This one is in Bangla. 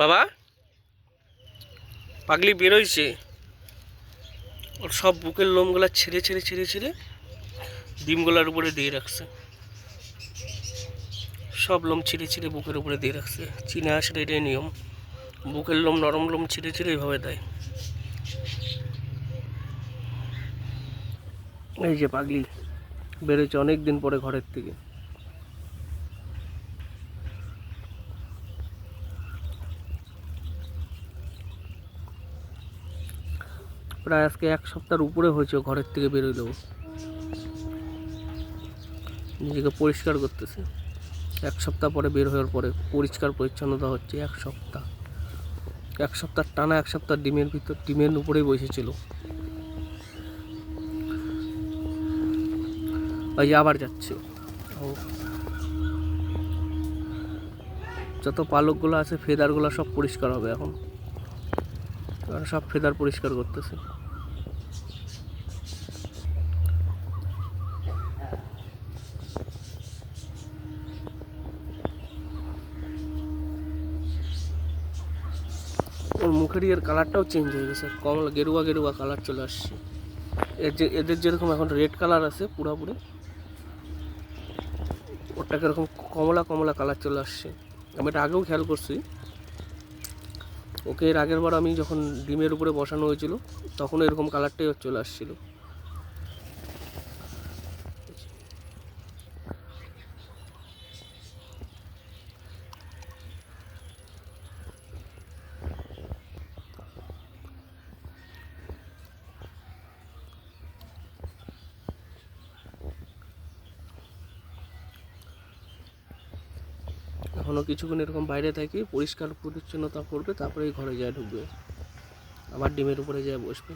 বাবা পাগলি বেরোইছে, ওর সব বুকের লোমগুলা ছেড়ে ছেড়ে ছেড়ে ছেড়ে ডিমগুলার উপরে দিয়ে রাখছে। সব লোম ছিঁড়ে ছিঁড়ে বুকের উপরে দিয়ে রাখছে। চীনা হাঁসের এটাই নিয়ম, বুকের লোম নরম লোম ছিঁড়ে ছিঁড়ে এইভাবে দেয়। এই যে পাগলি বেরোচ্ছে অনেক দিন পরে ঘরের থেকে। প্রায় আজকে 1 সপ্তাহের উপরে হয়েছে ঘরের থেকে বেরোলেও। নিজেকে পরিষ্কার করতেছে। 1 সপ্তাহ পরে বের হওয়ার পরে পরিষ্কার পরিচ্ছন্নতা হচ্ছে। 1 সপ্তাহ টানা 1 সপ্তাহ ডিমের উপরেই বসেছিল। ওই আবার যাচ্ছে। যত পালকগুলো আছে ফেদারগুলো সব পরিষ্কার হবে এখন, সব ফেদার পরিষ্কার করতেছে। ওর মুখের এর কালারটাও চেঞ্জ হয়ে গেছে, কমলা গেরুয়া গেরুয়া কালার চলে আসছে। এদের যেরকম এখন রেড কালার আছে পুরোপুরি, ওরটা কিরকম কমলা কমলা কালার চলে আসছে। আমি এটা আগেও খেয়াল করছি। ওকে এর আগের বার আমি যখন ডিমের উপরে বসানো হয়েছিল তখন এরকম কালারটাই চলে আসছিল। এখনও কিছুক্ষণ এরকম বাইরে থাকি, পরিষ্কার পরিচ্ছন্নতা করবে, তারপরে ঘরে যায় ঢুকবে, আবার ডিমের উপরে যায় বসবে।